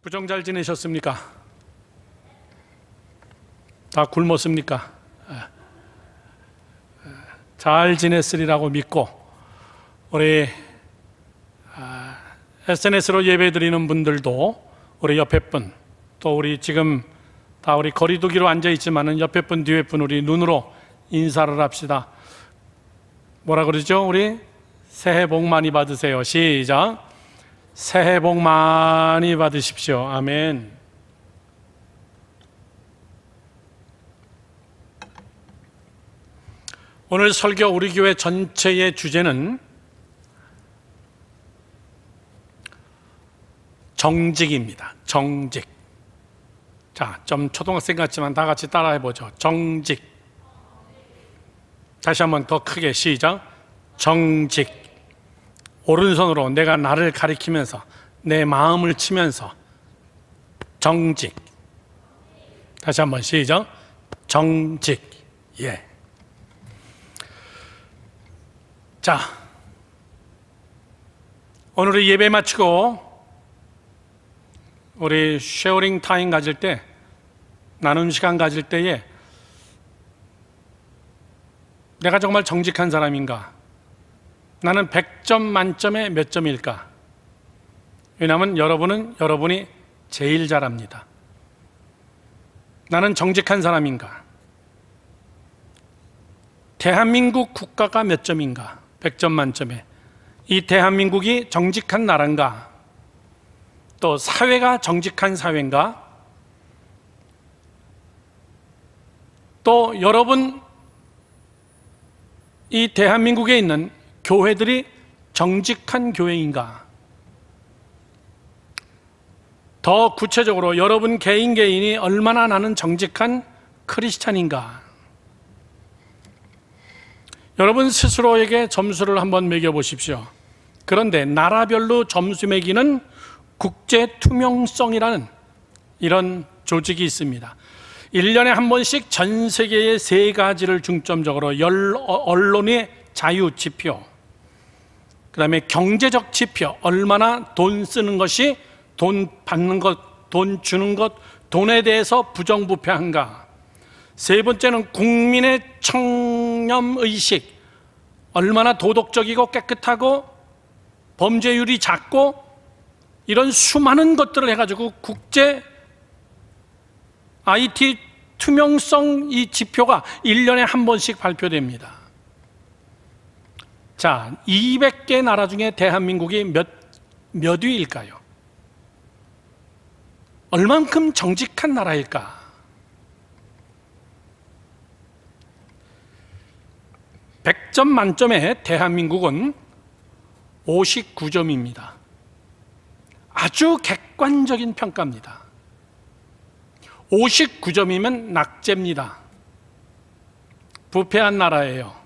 구정 잘 지내셨습니까? 다 굶었습니까? 잘 지냈으리라고 믿고 우리 SNS로 예배드리는 분들도 우리 옆에 분, 또 우리 지금 다 우리 거리두기로 앉아있지만은 옆에 분 뒤에 분 우리 눈으로 인사를 합시다. 뭐라 그러죠? 우리 새해 복 많이 받으세요. 시작. 새해 복 많이 받으십시오. 아멘. 오늘 설교 우리 교회 전체의 주제는 정직입니다. 정직. 자, 좀 초등학생 같지만 다 같이 따라해 보죠. 정직. 다시 한번 더 크게 시작. 정직. 오른손으로 내가 나를 가리키면서 내 마음을 치면서 정직. 다시 한번 시작. 정직. 예. 자, 오늘 예배 마치고 우리 쉐어링 타임 가질 때, 나눔 시간 가질 때에 내가 정말 정직한 사람인가? 나는 100점 만점에 몇 점일까? 왜냐하면 여러분이 제일 잘합니다. 나는 정직한 사람인가? 대한민국 국가가 몇 점인가? 100점 만점에. 이 대한민국이 정직한 나라인가? 또 사회가 정직한 사회인가? 또 여러분, 이 대한민국에 있는 교회들이 정직한 교회인가? 더 구체적으로 여러분 개인이 얼마나 나는 정직한 크리스찬인가? 여러분 스스로에게 점수를 한번 매겨보십시오. 그런데 나라별로 점수 매기는 국제투명성이라는 이런 조직이 있습니다. 1년에 한 번씩 전 세계의 3가지를 중점적으로 언론의 자유 지표, 그 다음에 경제적 지표, 얼마나 돈 쓰는 것이, 돈 받는 것, 돈 주는 것, 돈에 대해서 부정부패한가. 3번째는 국민의 청렴의식, 얼마나 도덕적이고 깨끗하고 범죄율이 작고, 이런 수많은 것들을 해가지고 국제 IT 투명성 이 지표가 1년에 한 번씩 발표됩니다. 자, 200개 나라 중에 대한민국이 몇 위일까요? 얼만큼 정직한 나라일까? (100점) 만점에 대한민국은 59점입니다. 아주 객관적인 평가입니다. 59점이면 낙제입니다. 부패한 나라예요.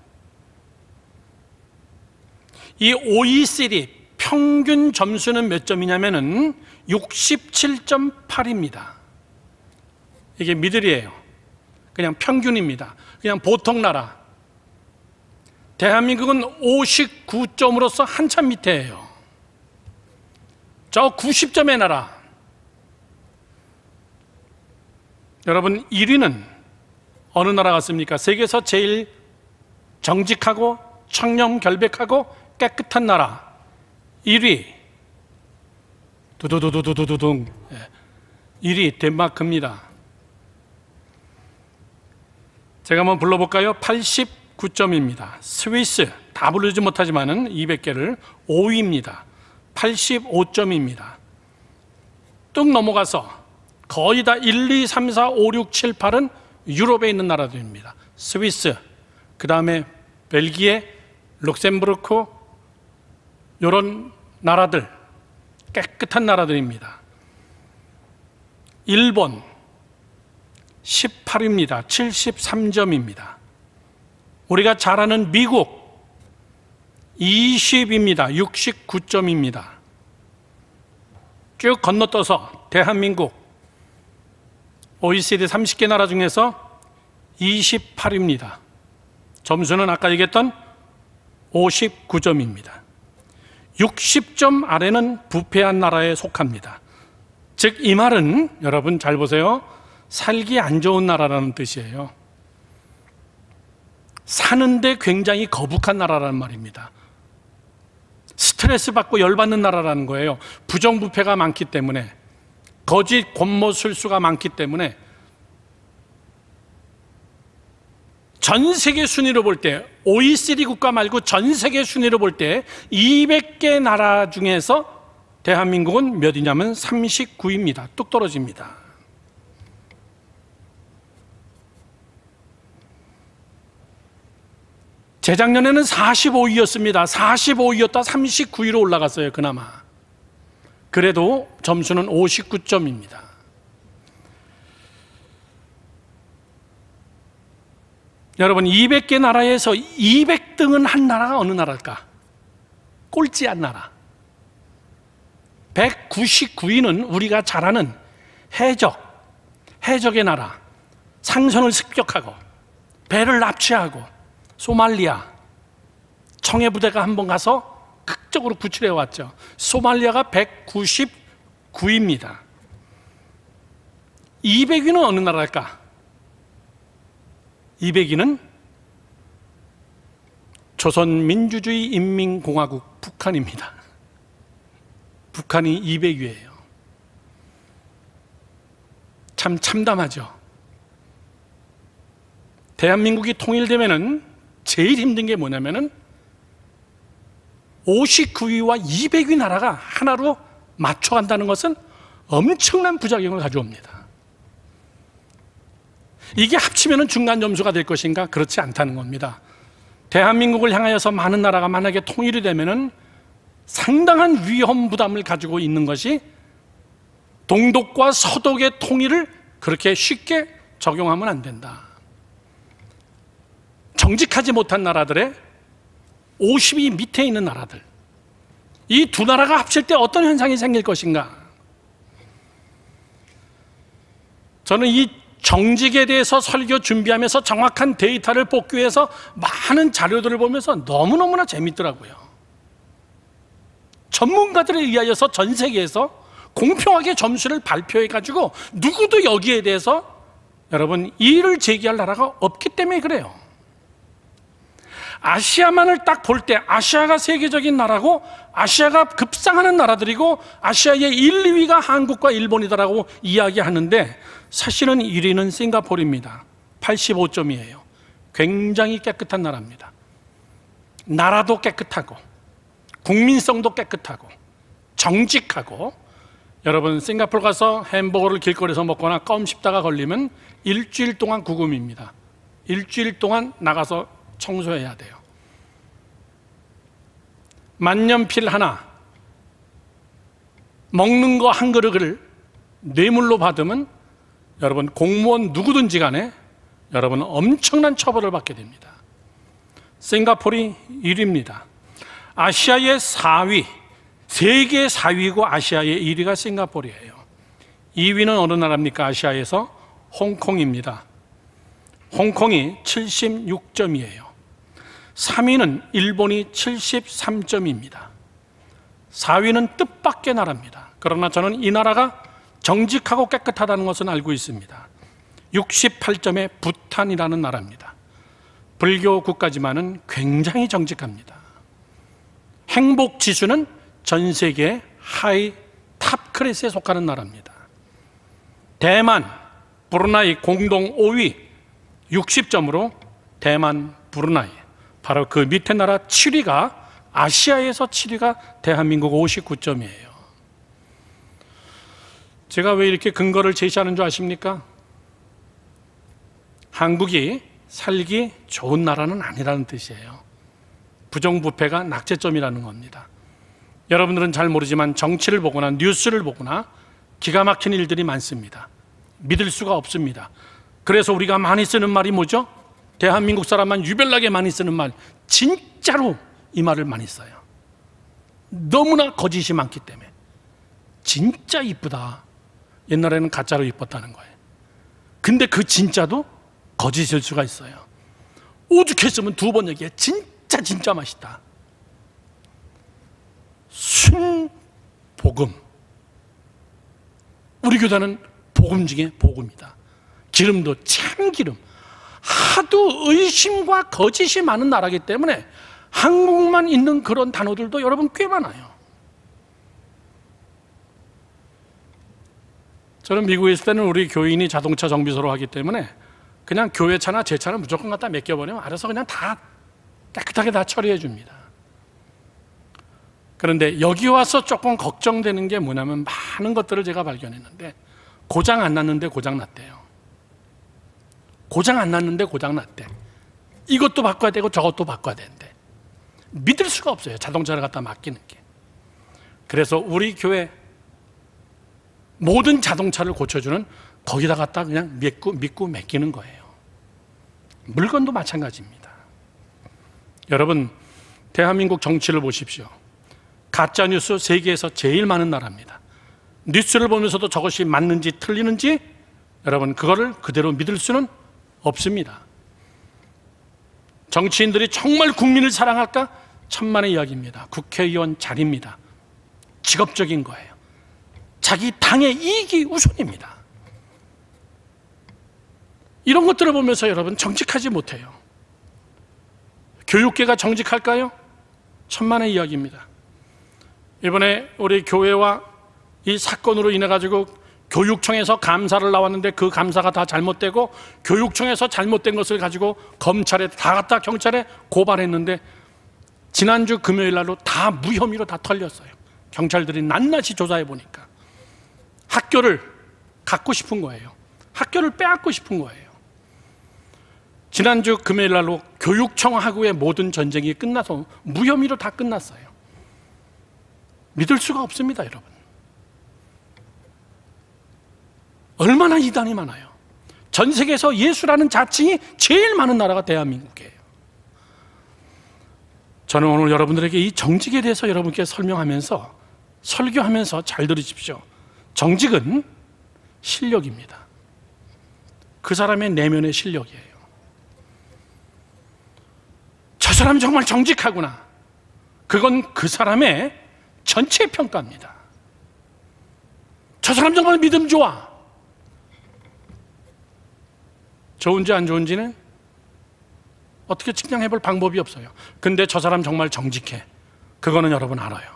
이 OECD 평균 점수는 몇 점이냐면은 67.8입니다. 이게 미들이에요. 그냥 평균입니다. 그냥 보통 나라. 대한민국은 59점으로서 한참 밑에예요. 저 90점의 나라. 여러분 1위는 어느 나라 같습니까? 세계에서 제일 정직하고 청렴결백하고 깨끗한 나라 1위 두두두두두두둥 1위 덴마크입니다. 제가 한번 불러볼까요? 89점입니다. 스위스 다 부르지 못하지만은 200개를 5위입니다. 85점입니다. 뚝 넘어가서 거의 다 1, 2, 3, 4, 5, 6, 7, 8은 유럽에 있는 나라들입니다. 스위스, 그 다음에 벨기에, 룩셈부르크, 이런 나라들, 깨끗한 나라들입니다. 일본 18입니다. 73점입니다. 우리가 잘 아는 미국 20입니다. 69점입니다. 쭉 건너떠서 대한민국 OECD 30개 나라 중에서 28입니다. 점수는 아까 얘기했던 59점입니다. 60점 아래는 부패한 나라에 속합니다. 즉 이 말은 여러분 잘 보세요. 살기 안 좋은 나라라는 뜻이에요. 사는데 굉장히 거북한 나라라는 말입니다. 스트레스 받고 열받는 나라라는 거예요. 부정부패가 많기 때문에, 거짓 권모술수가 많기 때문에. 전 세계 순위로 볼 때, OECD 국가 말고 전 세계 순위로 볼 때 200개 나라 중에서 대한민국은 몇이냐면 39위입니다. 뚝 떨어집니다. 재작년에는 45위였습니다. 45위였다 39위로 올라갔어요. 그나마. 그래도 점수는 59점입니다. 여러분, 200개 나라에서 200등은 한 나라가 어느 나라일까? 꼴찌한 나라. 199위는 우리가 잘 아는 해적의 나라. 상선을 습격하고 배를 납치하고 소말리아, 청해부대가 한번 가서 극적으로 구출해 왔죠. 소말리아가 199위입니다. 200위는 어느 나라일까? 200위는 조선민주주의 인민공화국 북한입니다. 북한이 200위예요. 참 참담하죠. 대한민국이 통일되면은 제일 힘든 게 뭐냐면은 59위와 200위 나라가 하나로 맞춰간다는 것은 엄청난 부작용을 가져옵니다. 이게 합치면은 중간 점수가 될 것인가? 그렇지 않다는 겁니다. 대한민국을 향하여서 많은 나라가 만약에 통일이 되면은 상당한 위험 부담을 가지고 있는 것이 동독과 서독의 통일을 그렇게 쉽게 적용하면 안 된다. 정직하지 못한 나라들의 50위 밑에 있는 나라들, 이 두 나라가 합칠 때 어떤 현상이 생길 것인가? 저는 이 정직에 대해서 설교 준비하면서 정확한 데이터를 복귀해서 많은 자료들을 보면서 너무너무나 재밌더라고요. 전문가들에 의하여서 전 세계에서 공평하게 점수를 발표해가지고 누구도 여기에 대해서 여러분 이의를 제기할 나라가 없기 때문에 그래요. 아시아만을 딱 볼 때 아시아가 세계적인 나라고 아시아가 급상하는 나라들이고 아시아의 1, 2위가 한국과 일본이다라고 이야기하는데 사실은 1위는 싱가포르입니다. 85점이에요. 굉장히 깨끗한 나라입니다. 나라도 깨끗하고 국민성도 깨끗하고 정직하고, 여러분 싱가포르 가서 햄버거를 길거리에서 먹거나 껌 씹다가 걸리면 일주일 동안 구금입니다. 일주일 동안 나가서 청소해야 돼요. 만년필 하나, 먹는 거 한 그릇을 뇌물로 받으면 여러분 공무원 누구든지 간에 여러분 엄청난 처벌을 받게 됩니다. 싱가포르이 1위입니다. 아시아의 4위, 세계 4위고 아시아의 1위가 싱가포르예요. 2위는 어느 나라입니까? 아시아에서 홍콩입니다. 홍콩이 76점이에요. 3위는 일본이 73점입니다. 4위는 뜻밖의 나라입니다. 그러나 저는 이 나라가 정직하고 깨끗하다는 것은 알고 있습니다. 68점의 부탄이라는 나라입니다. 불교 국가지만은 굉장히 정직합니다. 행복 지수는 전 세계 하이 탑 클래스에 속하는 나라입니다. 대만, 브루나이 공동 5위 60점으로 대만, 브루나이, 바로 그 밑에 나라 7위가 아시아에서 7위가 대한민국 59점이에요. 제가 왜 이렇게 근거를 제시하는 줄 아십니까? 한국이 살기 좋은 나라는 아니라는 뜻이에요. 부정부패가 낙제점이라는 겁니다. 여러분들은 잘 모르지만 정치를 보거나 뉴스를 보거나 기가 막힌 일들이 많습니다. 믿을 수가 없습니다. 그래서 우리가 많이 쓰는 말이 뭐죠? 대한민국 사람만 유별나게 많이 쓰는 말, 진짜로 이 말을 많이 써요. 너무나 거짓이 많기 때문에. 진짜 이쁘다. 옛날에는 가짜로 이뻤다는 거예요. 근데 그 진짜도 거짓일 수가 있어요. 오죽했으면 2번 얘기해. 진짜 맛있다. 순복음, 우리 교단은 복음 중에 복음이다. 기름도 참기름. 하도 의심과 거짓이 많은 나라이기 때문에 한국만 있는 그런 단어들도 여러분 꽤 많아요. 저는 미국에 있을 때는 우리 교인이 자동차 정비소로 하기 때문에 그냥 교회 차나 제 차는 무조건 갖다 맡겨버리면 알아서 그냥 다 깨끗하게 다 처리해 줍니다. 그런데 여기 와서 조금 걱정되는 게 뭐냐면 많은 것들을 제가 발견했는데 고장 안 났는데 고장 났대요. 고장 안 났는데 고장 났대. 이것도 바꿔야 되고 저것도 바꿔야 되는데 믿을 수가 없어요. 자동차를 갖다 맡기는 게. 그래서 우리 교회 모든 자동차를 고쳐주는 거기다 갖다 그냥 믿고 맡기는 거예요. 물건도 마찬가지입니다. 여러분, 대한민국 정치를 보십시오. 가짜뉴스 세계에서 제일 많은 나라입니다. 뉴스를 보면서도 저것이 맞는지 틀리는지 여러분 그거를 그대로 믿을 수는 없습니다. 정치인들이 정말 국민을 사랑할까? 천만의 이야기입니다. 국회의원 자리입니다. 직업적인 거예요. 자기 당의 이익이 우선입니다. 이런 것들을 보면서 여러분 정직하지 못해요. 교육계가 정직할까요? 천만의 이야기입니다. 이번에 우리 교회와 이 사건으로 인해 가지고 교육청에서 감사를 나왔는데 그 감사가 다 잘못되고 교육청에서 잘못된 것을 가지고 검찰에 다 갖다 경찰에 고발했는데 지난주 금요일 날로 다 무혐의로 다 털렸어요. 경찰들이 낱낱이 조사해 보니까 학교를 갖고 싶은 거예요. 학교를 빼앗고 싶은 거예요. 지난주 금요일 날로 교육청하고의 모든 전쟁이 끝나서 무혐의로 다 끝났어요. 믿을 수가 없습니다, 여러분. 얼마나 이단이 많아요. 전 세계에서 예수라는 자칭이 제일 많은 나라가 대한민국이에요. 저는 오늘 여러분들에게 이 정직에 대해서 여러분께 설명하면서 설교하면서 잘 들으십시오. 정직은 실력입니다. 그 사람의 내면의 실력이에요. 저 사람이 정말 정직하구나. 그건 그 사람의 전체 평가입니다. 저 사람 정말 믿음 좋아. 좋은지 안 좋은지는 어떻게 측량해 볼 방법이 없어요. 근데 저 사람 정말 정직해. 그거는 여러분 알아요.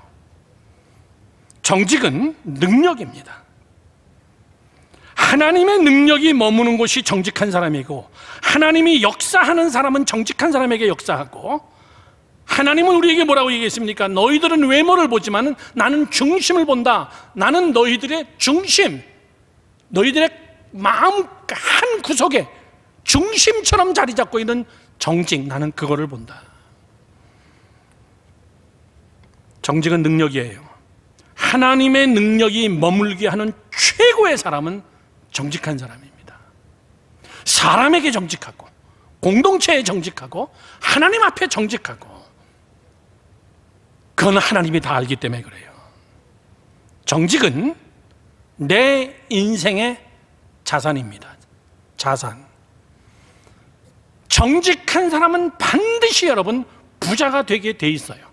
정직은 능력입니다. 하나님의 능력이 머무는 곳이 정직한 사람이고 하나님이 역사하는 사람은 정직한 사람에게 역사하고 하나님은 우리에게 뭐라고 얘기했습니까? 너희들은 외모를 보지만 나는 중심을 본다. 나는 너희들의 중심, 너희들의 마음 한 구석에 중심처럼 자리 잡고 있는 정직, 나는 그거를 본다. 정직은 능력이에요. 하나님의 능력이 머물게 하는 최고의 사람은 정직한 사람입니다. 사람에게 정직하고 공동체에 정직하고 하나님 앞에 정직하고 그건 하나님이 다 알기 때문에 그래요. 정직은 내 인생의 자산입니다. 자산. 정직한 사람은 반드시 여러분 부자가 되게 돼 있어요.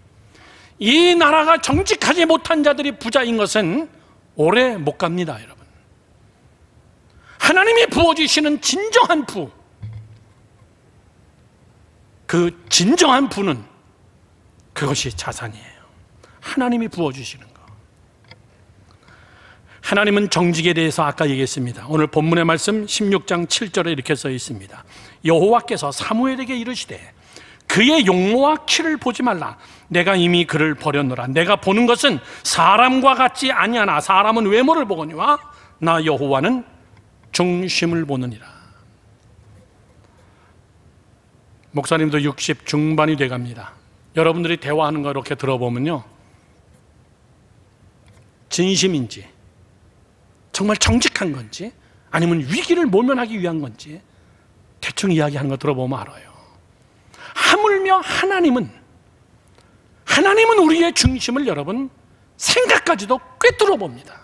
이 나라가 정직하지 못한 자들이 부자인 것은 오래 못 갑니다, 여러분. 하나님이 부어주시는 진정한 부, 그 진정한 부는 그것이 자산이에요. 하나님이 부어주시는 거. 하나님은 정직에 대해서 아까 얘기했습니다. 오늘 본문의 말씀 16장 7절에 이렇게 써 있습니다. 여호와께서 사무엘에게 이르시되 그의 용모와 키를 보지 말라. 내가 이미 그를 버렸노라. 내가 보는 것은 사람과 같지 아니하나 사람은 외모를 보거니와 나 여호와는 중심을 보느니라. 목사님도 60 중반이 돼갑니다. 여러분들이 대화하는 거 이렇게 들어보면요, 진심인지 정말 정직한 건지 아니면 위기를 모면하기 위한 건지 대충 이야기하는 거 들어보면 알아요. 하물며 하나님은 우리의 중심을 여러분 생각까지도 꿰뚫어 봅니다.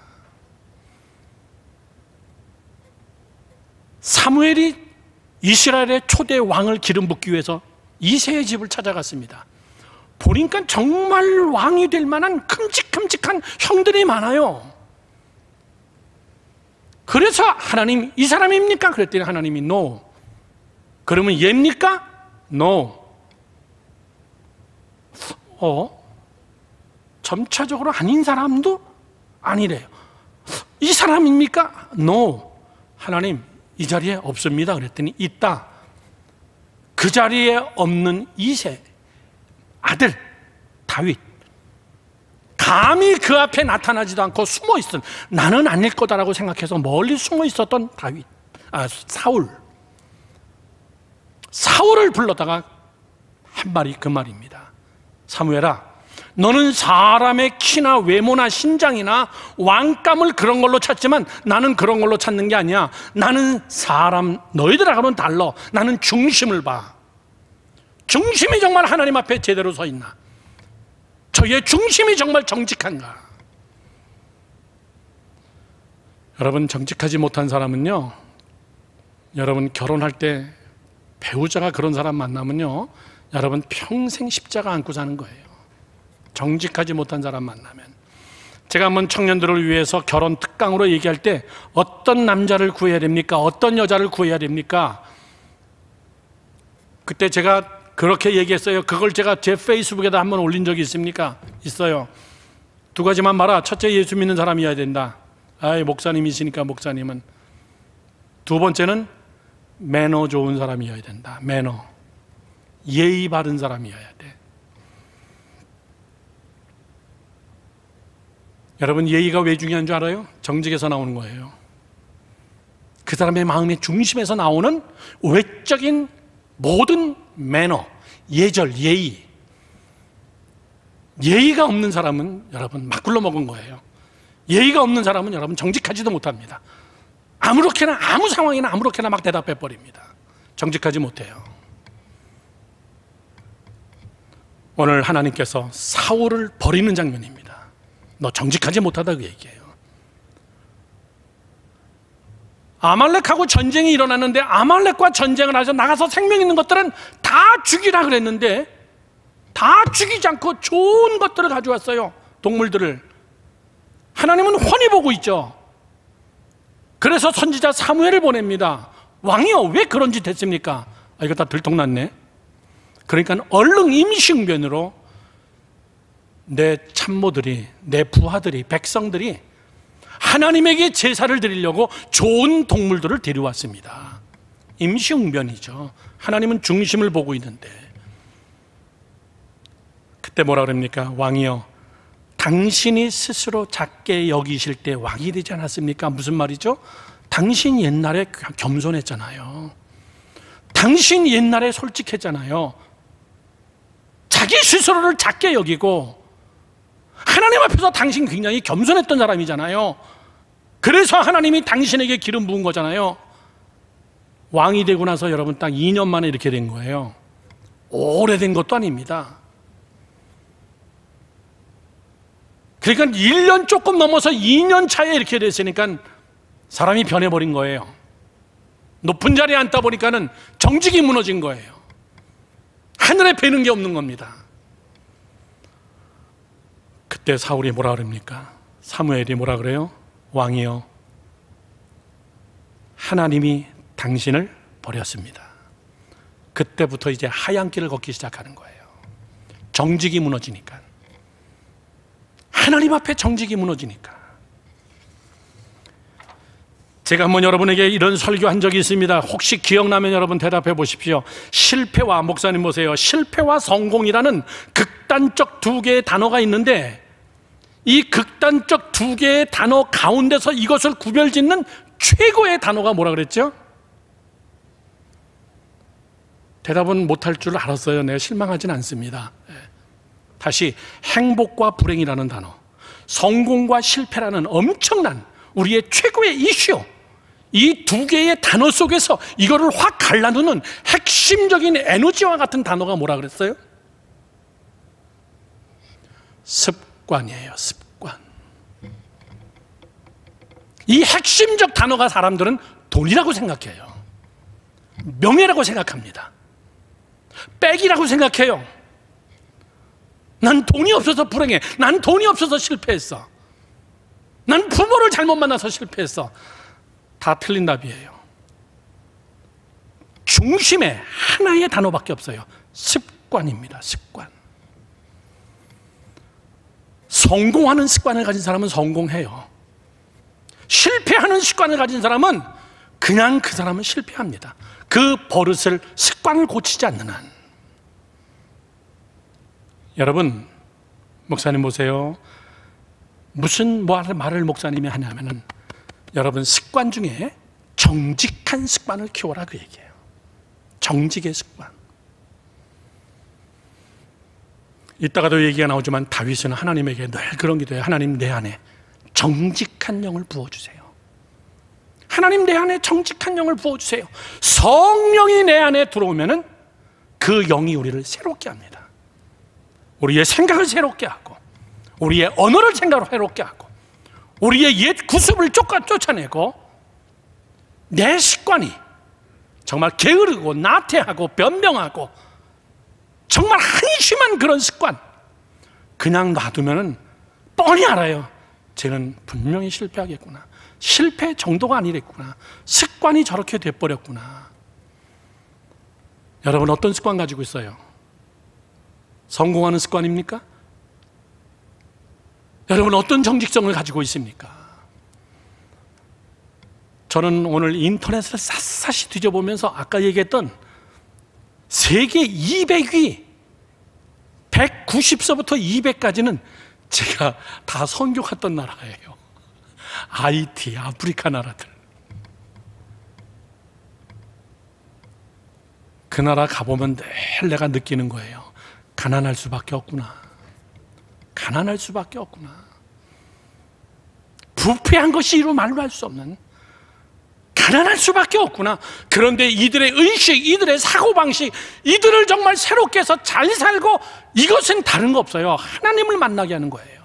사무엘이 이스라엘의 초대 왕을 기름 붓기 위해서 이새의 집을 찾아갔습니다. 보니까 정말 왕이 될 만한 큼직큼직한 형들이 많아요. 그래서 하나님 이 사람입니까? 그랬더니 하나님이 no. 그러면 얘입니까? no. 점차적으로 아닌 사람도 아니래요. 이 사람입니까? no. 하나님 이 자리에 없습니다. 그랬더니 있다. 그 자리에 없는 이세 아들 다윗, 감히 그 앞에 나타나지도 않고 숨어 있은, 나는 아닐 거다라고 생각해서 멀리 숨어 있었던 사울을 불러다가 한 말이 그 말입니다. 사무엘아, 너는 사람의 키나 외모나 신장이나 왕감을 그런 걸로 찾지만 나는 그런 걸로 찾는 게 아니야. 나는 사람, 너희들하고는 달라. 나는 중심을 봐. 중심이 정말 하나님 앞에 제대로 서 있나? 저의 중심이 정말 정직한가? 여러분, 정직하지 못한 사람은요, 여러분 결혼할 때 배우자가 그런 사람 만나면요, 여러분 평생 십자가 안고 사는 거예요. 정직하지 못한 사람 만나면. 제가 한번 청년들을 위해서 결혼 특강으로 얘기할 때 어떤 남자를 구해야 됩니까? 어떤 여자를 구해야 됩니까? 그때 제가 그렇게 얘기했어요. 그걸 제가 제 페이스북에다 한번 올린 적이 있습니까? 있어요. 두 가지만 말아. 첫째, 예수 믿는 사람이어야 된다. 목사님이시니까 목사님은. 두 번째는 매너 좋은 사람이어야 된다. 매너. 예의 바른 사람이어야 돼. 여러분, 예의가 왜 중요한 줄 알아요? 정직에서 나오는 거예요. 그 사람의 마음의 중심에서 나오는 외적인 모든 매너, 예절, 예의. 예의가 없는 사람은 여러분 막 굴러먹은 거예요. 예의가 없는 사람은 여러분 정직하지도 못합니다. 아무렇게나, 아무 상황이나 아무렇게나 막 대답해 버립니다. 정직하지 못해요. 오늘 하나님께서 사울을 버리는 장면입니다. 너 정직하지 못하다 그 얘기예요. 아말렉하고 전쟁이 일어났는데 아말렉과 전쟁을 해서 나가서 생명 있는 것들은 다 죽이라 그랬는데 다 죽이지 않고 좋은 것들을 가져왔어요. 동물들을. 하나님은 훤히 보고 있죠. 그래서 선지자 사무엘을 보냅니다. 왕이요, 왜 그런 짓 했습니까? 이거 다 들통났네. 그러니까 얼른 임시응변으로 내 참모들이, 내 부하들이, 백성들이 하나님에게 제사를 드리려고 좋은 동물들을 데려왔습니다. 임시응변이죠. 하나님은 중심을 보고 있는데. 그때 뭐라 그럽니까? 왕이여, 당신이 스스로 작게 여기실 때 왕이 되지 않았습니까? 무슨 말이죠? 당신 옛날에 겸손했잖아요. 당신 옛날에 솔직했잖아요. 자기 스스로를 작게 여기고 하나님 앞에서 당신 굉장히 겸손했던 사람이잖아요. 그래서 하나님이 당신에게 기름 부은 거잖아요. 왕이 되고 나서 여러분 딱 2년 만에 이렇게 된 거예요. 오래된 것도 아닙니다. 그러니까 1년 조금 넘어서 2년 차에 이렇게 됐으니까 사람이 변해버린 거예요. 높은 자리에 앉다 보니까는 정직이 무너진 거예요. 하늘에 뵈는 게 없는 겁니다. 그때 사울이 뭐라 그럽니까? 사무엘이 뭐라 그래요? 왕이여, 하나님이 당신을 버렸습니다. 그때부터 이제 하얀 길을 걷기 시작하는 거예요. 정직이 무너지니까. 하나님 앞에 정직이 무너지니까. 제가 한번 여러분에게 이런 설교한 적이 있습니다. 혹시 기억나면 여러분 대답해 보십시오. 실패와, 목사님 보세요, 실패와 성공이라는 극단적 두 개의 단어가 있는데 이 극단적 두 개의 단어 가운데서 이것을 구별짓는 최고의 단어가 뭐라 그랬죠? 대답은 못할 줄 알았어요. 내가 실망하진 않습니다. 다시, 행복과 불행이라는 단어, 성공과 실패라는 엄청난 우리의 최고의 이슈, 이 두 개의 단어 속에서 이거를 확 갈라놓는 핵심적인 에너지와 같은 단어가 뭐라 그랬어요? 습관이에요. 습관. 이 핵심적 단어가 사람들은 돈이라고 생각해요. 명예라고 생각합니다. 빽이라고 생각해요. 난 돈이 없어서 불행해. 난 돈이 없어서 실패했어. 난 부모를 잘못 만나서 실패했어. 다 틀린 답이에요. 중심에 하나의 단어밖에 없어요. 습관입니다. 습관. 성공하는 습관을 가진 사람은 성공해요. 실패하는 습관을 가진 사람은 그냥 그 사람은 실패합니다. 그 버릇을, 습관을 고치지 않는 한. 여러분, 목사님 보세요. 무슨 말을 목사님이 하냐면은, 여러분 습관 중에 정직한 습관을 키워라, 그 얘기예요. 정직의 습관. 이따가도 얘기가 나오지만 다윗은 하나님에게 늘 그런 기도해요. 하나님, 내 안에 정직한 영을 부어주세요. 하나님, 내 안에 정직한 영을 부어주세요. 성령이 내 안에 들어오면은 그 영이 우리를 새롭게 합니다. 우리의 생각을 새롭게 하고, 우리의 언어를 생각으로 새롭게 하고, 우리의 옛 구습을 쫓아내고, 내 습관이 정말 게으르고 나태하고 변명하고 정말 한심한 그런 습관, 그냥 놔두면은 뻔히 알아요. 쟤는 분명히 실패하겠구나. 실패 정도가 아니랬구나. 습관이 저렇게 돼버렸구나. 여러분, 어떤 습관 가지고 있어요? 성공하는 습관입니까? 여러분, 어떤 정직성을 가지고 있습니까? 저는 오늘 인터넷을 샅샅이 뒤져보면서 아까 얘기했던 세계 200위, 190서부터 200까지는 제가 다 선교 갔던 나라예요. IT, 아프리카 나라들. 그 나라 가보면 늘 내가 느끼는 거예요. 가난할 수밖에 없구나. 가난할 수밖에 없구나. 부패한 것이 이루 말로 할 수 없는, 가난할 수밖에 없구나. 그런데 이들의 의식, 이들의 사고방식, 이들을 정말 새롭게 해서 잘 살고, 이것은 다른 거 없어요. 하나님을 만나게 하는 거예요.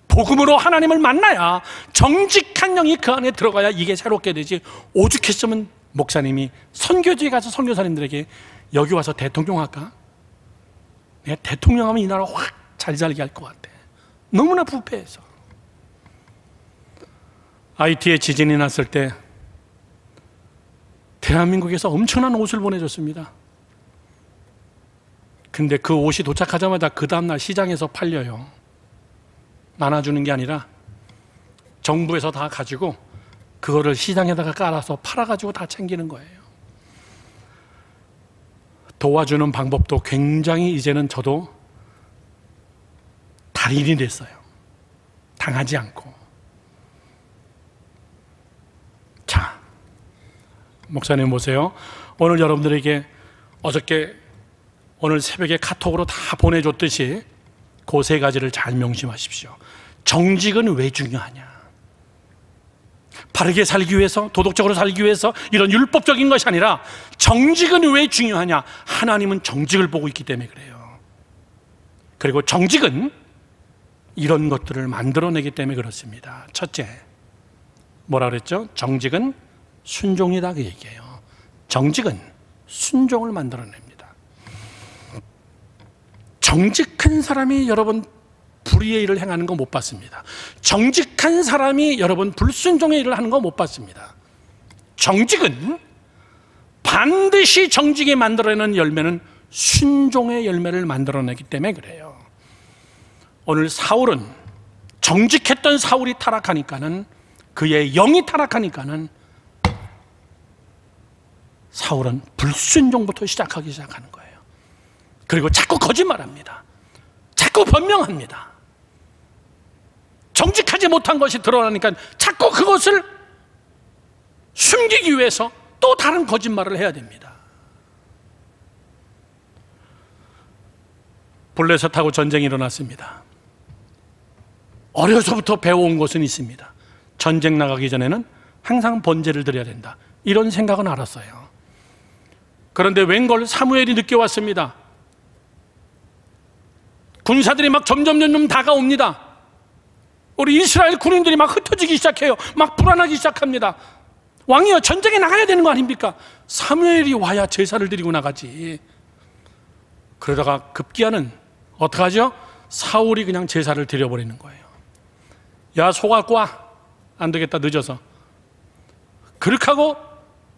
복음으로 하나님을 만나야, 정직한 영이 그 안에 들어가야 이게 새롭게 되지. 오죽했으면 목사님이 선교지에 가서 선교사님들에게 여기 와서 대통령 할까? 내가 대통령 하면 이 나라 확 잘 살게 할 것 같아. 너무나 부패해서. IT에 지진이 났을 때 대한민국에서 엄청난 옷을 보내줬습니다. 근데 그 옷이 도착하자마자 그 다음날 시장에서 팔려요. 나눠주는 게 아니라 정부에서 다 가지고 그거를 시장에다가 깔아서 팔아가지고 다 챙기는 거예요. 도와주는 방법도 굉장히, 이제는 저도 달인이 됐어요. 당하지 않고. 자, 목사님 보세요. 오늘 여러분들에게 어저께 오늘 새벽에 카톡으로 다 보내줬듯이 그 세 가지를 잘 명심하십시오. 정직은 왜 중요하냐? 바르게 살기 위해서, 도덕적으로 살기 위해서, 이런 율법적인 것이 아니라 정직은 왜 중요하냐? 하나님은 정직을 보고 있기 때문에 그래요. 그리고 정직은 이런 것들을 만들어내기 때문에 그렇습니다. 첫째, 뭐라 그랬죠? 정직은 순종이다, 그 얘기예요. 정직은 순종을 만들어냅니다. 정직한 사람이 여러분 불의의 일을 행하는 거 못 봤습니다. 정직한 사람이 여러분 불순종의 일을 하는 거 못 봤습니다. 정직은 반드시, 정직이 만들어내는 열매는 순종의 열매를 만들어내기 때문에 그래요. 오늘 사울은, 정직했던 사울이 타락하니까는, 그의 영이 타락하니까는 사울은 불순종부터 시작하는 거예요. 그리고 자꾸 거짓말합니다. 자꾸 변명합니다. 정직하지 못한 것이 드러나니까 자꾸 그것을 숨기기 위해서 또 다른 거짓말을 해야 됩니다. 블레셋하고 전쟁이 일어났습니다. 어려서부터 배워온 것은 있습니다. 전쟁 나가기 전에는 항상 번제를 드려야 된다, 이런 생각은 알았어요. 그런데 웬걸 사무엘이 늦게 왔습니다. 군사들이 막 점점 다가옵니다. 우리 이스라엘 군인들이 막 흩어지기 시작해요. 막 불안하기 시작합니다. 왕이여, 전쟁에 나가야 되는 거 아닙니까? 사무엘이 와야 제사를 드리고 나가지. 그러다가 급기야는 어떡하죠? 사울이 그냥 제사를 드려버리는 거예요. 야, 소 갖고 와. 안 되겠다, 늦어서. 그렇게 하고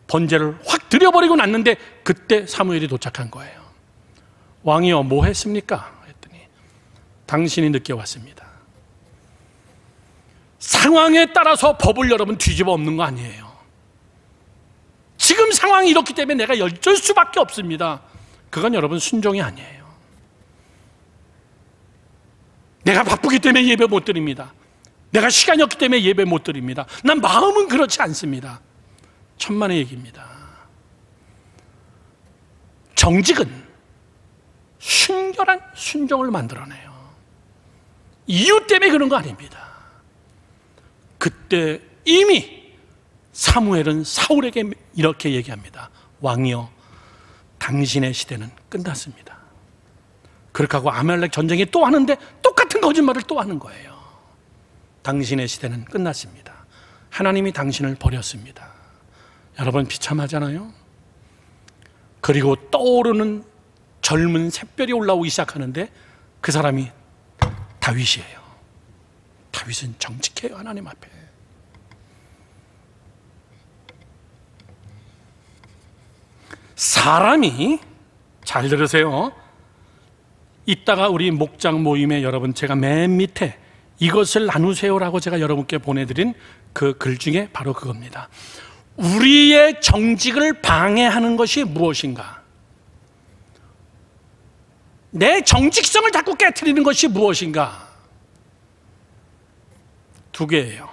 번제를 확 들여버리고 났는데 그때 사무엘이 도착한 거예요. 왕이여 뭐 했습니까? 했더니 당신이 늦게 왔습니다. 상황에 따라서 법을 여러분 뒤집어 엎는 거 아니에요. 지금 상황이 이렇기 때문에 내가 어쩔 수밖에 없습니다. 그건 여러분 순종이 아니에요. 내가 바쁘기 때문에 예배 못 드립니다. 내가 시간이 없기 때문에 예배 못 드립니다. 난 마음은 그렇지 않습니다. 천만의 얘기입니다. 정직은 순결한 순종을 만들어내요. 이유 때문에 그런 거 아닙니다. 그때 이미 사무엘은 사울에게 이렇게 얘기합니다. 왕이여 당신의 시대는 끝났습니다. 그렇게 하고 아말렉 전쟁이 또 하는데 똑같은 거짓말을 또 하는 거예요. 당신의 시대는 끝났습니다. 하나님이 당신을 버렸습니다. 여러분 비참하잖아요. 그리고 떠오르는 젊은 샛별이 올라오기 시작하는데 그 사람이 다윗이에요. 다윗은 정직해요. 하나님 앞에. 사람이, 잘 들으세요, 이따가 우리 목장 모임에 여러분 제가 맨 밑에 이것을 나누세요라고 제가 여러분께 보내드린 그 글 중에 바로 그겁니다. 우리의 정직을 방해하는 것이 무엇인가? 내 정직성을 자꾸 깨트리는 것이 무엇인가? 두 개예요.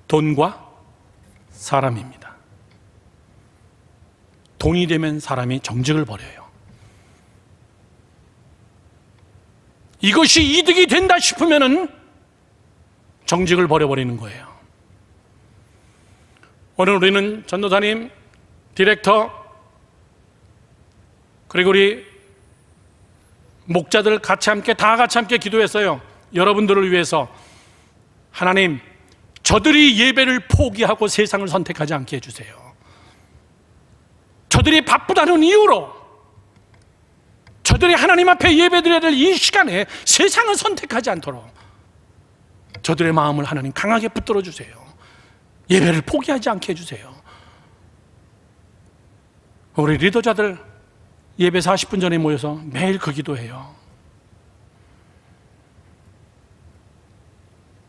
돈과 사람입니다. 돈이 되면 사람이 정직을 버려요. 이것이 이득이 된다 싶으면은 정직을 버려버리는 거예요. 오늘 우리는 전도사님, 디렉터, 그리고 우리 목자들 다 같이 함께 기도했어요. 여러분들을 위해서 하나님, 저들이 예배를 포기하고 세상을 선택하지 않게 해주세요. 저들이 바쁘다는 이유로 저들이 하나님 앞에 예배드려야 될 이 시간에 세상을 선택하지 않도록 저들의 마음을 하나님 강하게 붙들어 주세요. 예배를 포기하지 않게 해주세요. 우리 리더자들 예배 40분 전에 모여서 매일 그 기도해요.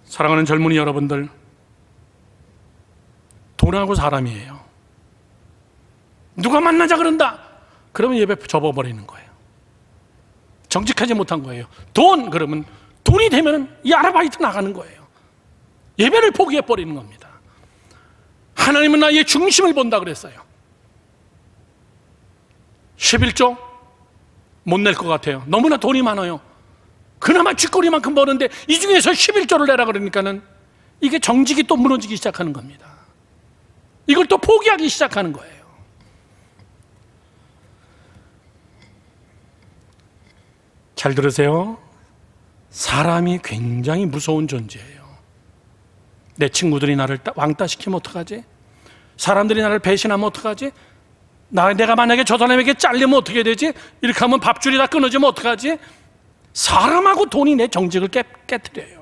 사랑하는 젊은이 여러분들, 돈하고 사람이에요. 누가 만나자 그런다 그러면 예배 접어버리는 거예요. 정직하지 못한 거예요. 돈 그러면 돈이 되면 이 아르바이트 나가는 거예요. 예배를 포기해버리는 겁니다. 하나님은 나의 중심을 본다 그랬어요. 11조 못 낼 것 같아요. 너무나 돈이 많아요. 그나마 쥐꼬리만큼 버는데 이 중에서 11조를 내라 그러니까는 이게 정직이 또 무너지기 시작하는 겁니다. 이걸 또 포기하기 시작하는 거예요. 잘 들으세요. 사람이 굉장히 무서운 존재예요. 내 친구들이 나를 왕따시키면 어떡하지? 사람들이 나를 배신하면 어떡하지? 내가 만약에 저 사람에게 잘리면 어떻게 되지? 이렇게 하면 밥줄이 다 끊어지면 어떡하지? 사람하고 돈이 내 정직을 깨트려요.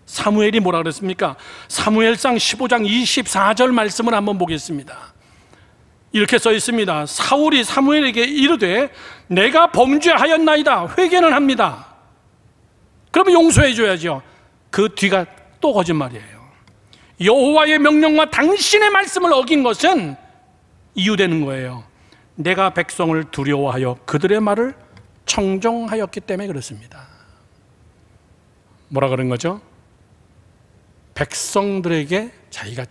사무엘이 뭐라 그랬습니까? 사무엘상 15장 24절 말씀을 한번 보겠습니다. 이렇게 써 있습니다. 사울이 사무엘에게 이르되 내가 범죄하였나이다. 회개는 합니다. 그러면 용서해 줘야죠. 그 뒤가 또 거짓말이에요. 여호와의 명령과 당신의 말씀을 어긴 것은 이유되는 거예요. 내가 백성을 두려워하여 그들의 말을 청종하였기 때문에 그렇습니다. 뭐라 그런 거죠? 백성들에게 자기가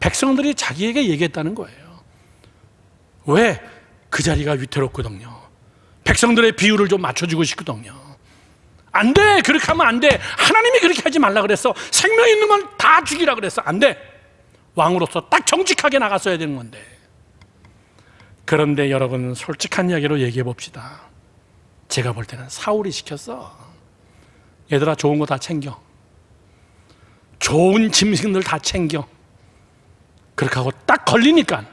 백성들이 자기에게 얘기했다는 거예요. 왜? 그 자리가 위태롭거든요. 백성들의 비율을 좀 맞춰주고 싶거든요. 안 돼! 그렇게 하면 안 돼! 하나님이 그렇게 하지 말라 그랬어. 생명 있는 건 다 죽이라 그랬어. 안 돼! 왕으로서 딱 정직하게 나갔어야 되는 건데. 그런데 여러분, 솔직한 이야기로 얘기해 봅시다. 제가 볼 때는 사울이 시켰어. 얘들아, 좋은 거 다 챙겨. 좋은 짐승들 다 챙겨. 그렇게 하고 딱 걸리니까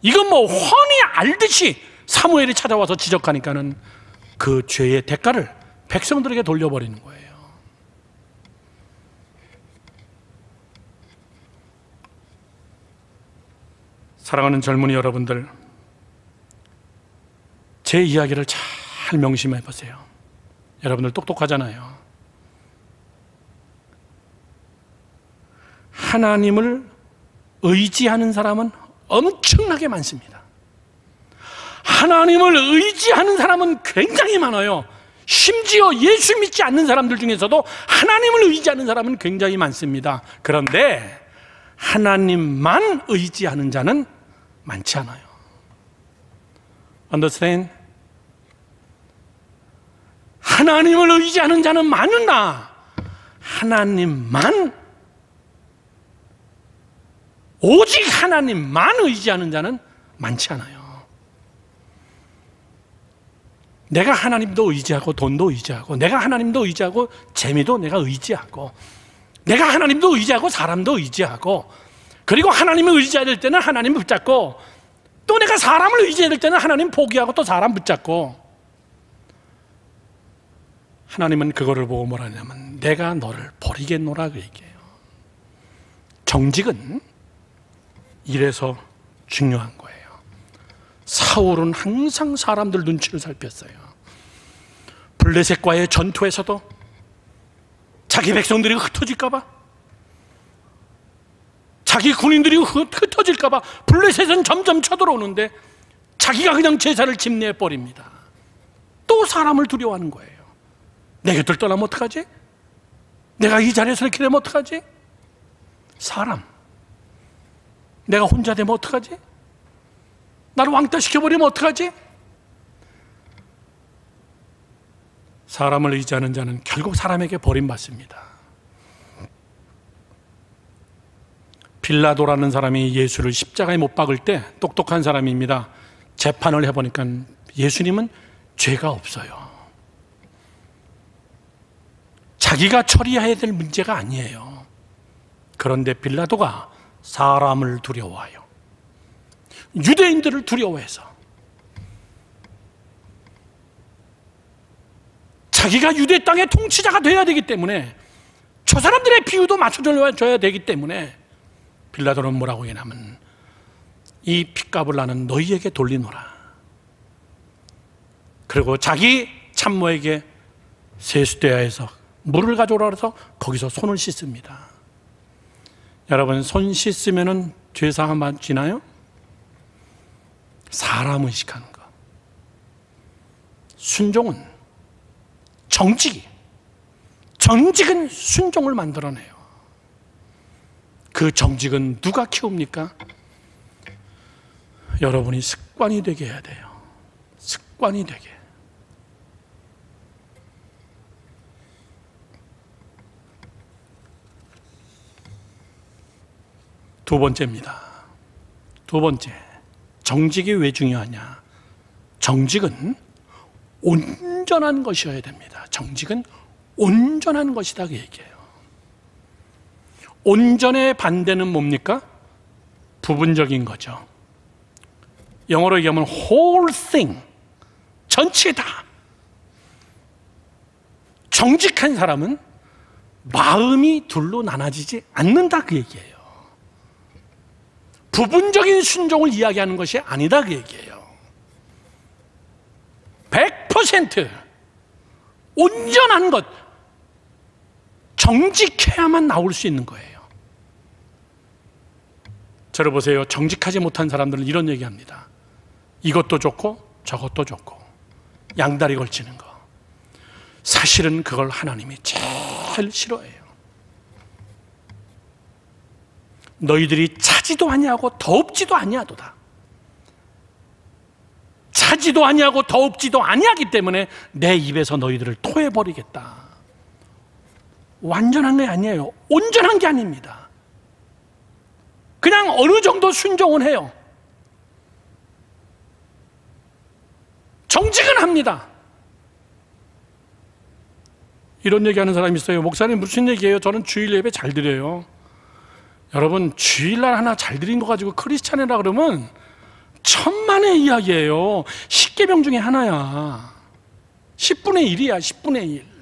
이건 뭐 훤히 알듯이 사무엘이 찾아와서 지적하니까는 그 죄의 대가를 백성들에게 돌려버리는 거예요. 사랑하는 젊은이 여러분들, 제 이야기를 잘 명심해 보세요. 여러분들 똑똑하잖아요. 하나님을 의지하는 사람은 엄청나게 많습니다. 하나님을 의지하는 사람은 굉장히 많아요. 심지어 예수 믿지 않는 사람들 중에서도 하나님을 의지하는 사람은 굉장히 많습니다. 그런데 하나님만 의지하는 자는 많지 않아요. Understand? 하나님을 의지하는 자는 많으나 하나님만, 오직 하나님만 의지하는 자는 많지 않아요. 내가 하나님도 의지하고 돈도 의지하고, 내가 하나님도 의지하고 재미도 내가 의지하고, 내가 하나님도 의지하고 사람도 의지하고, 그리고 하나님을 의지해야 될 때는 하나님 붙잡고, 또 내가 사람을 의지해야 될 때는 하나님 포기하고 또 사람 붙잡고, 하나님은 그거를 보고 뭐라 하냐면 내가 너를 버리겠노라 그 얘기해요. 정직은 이래서 중요한 거예요. 사울은 항상 사람들 눈치를 살폈어요. 블레셋과의 전투에서도 자기 백성들이 흩어질까 봐, 자기 군인들이 흩어질까 봐 블레셋은 점점 쳐들어오는데 자기가 그냥 제사를 집내버립니다. 또 사람을 두려워하는 거예요. 내 곁을 떠나면 어떡하지? 내가 이 자리에서 이렇게 되면 어떡하지? 사람, 내가 혼자 되면 어떡하지? 나를 왕따 시켜버리면 어떡하지? 사람을 의지하는 자는 결국 사람에게 버림받습니다. 빌라도라는 사람이 예수를 십자가에 못 박을 때 똑똑한 사람입니다. 재판을 해보니까 예수님은 죄가 없어요. 자기가 처리해야 될 문제가 아니에요. 그런데 빌라도가 사람을 두려워해요. 유대인들을 두려워해서 자기가 유대 땅의 통치자가 되어야 되기 때문에, 저 사람들의 비유도 맞춰줘야 되기 때문에 빌라도는 뭐라고 하냐면 이 핏값을 나는 너희에게 돌리노라. 그리고 자기 참모에게 세수대야에서 물을 가져오라 해서 거기서 손을 씻습니다. 여러분, 손 씻으면은 죄사함 받지나요? 사람 의식하는 거. 순종은, 정직은 순종을 만들어내요. 그 정직은 누가 키웁니까? 여러분이 습관이 되게 해야 돼요. 습관이 되게. 두 번째입니다. 두 번째, 정직이 왜 중요하냐? 정직은 온전한 것이어야 됩니다. 정직은 온전한 것이다 그 얘기예요. 온전의 반대는 뭡니까? 부분적인 거죠. 영어로 얘기하면 whole thing, 전체다. 정직한 사람은 마음이 둘로 나눠지지 않는다 그 얘기예요. 부분적인 순종을 이야기하는 것이 아니다 그 얘기예요. 100% 온전한 것, 정직해야만 나올 수 있는 거예요. 저를 보세요. 정직하지 못한 사람들은 이런 얘기합니다. 이것도 좋고 저것도 좋고 양다리 걸치는 거. 사실은 그걸 하나님이 제일 싫어해요. 너희들이 차지도 아니하고 더웁지도 아니하도다. 차지도 아니하고 더웁지도 아니하기 때문에 내 입에서 너희들을 토해버리겠다. 완전한 게 아니에요. 온전한 게 아닙니다. 그냥 어느 정도 순종은 해요. 정직은 합니다. 이런 얘기하는 사람이 있어요. 목사님 무슨 얘기예요? 저는 주일 예배 잘 드려요. 여러분, 주일날 하나 잘 드린 거 가지고 크리스찬이라 그러면 천만의 이야기예요. 10계명 중에 하나야. 10분의 1이야. 10분의 1.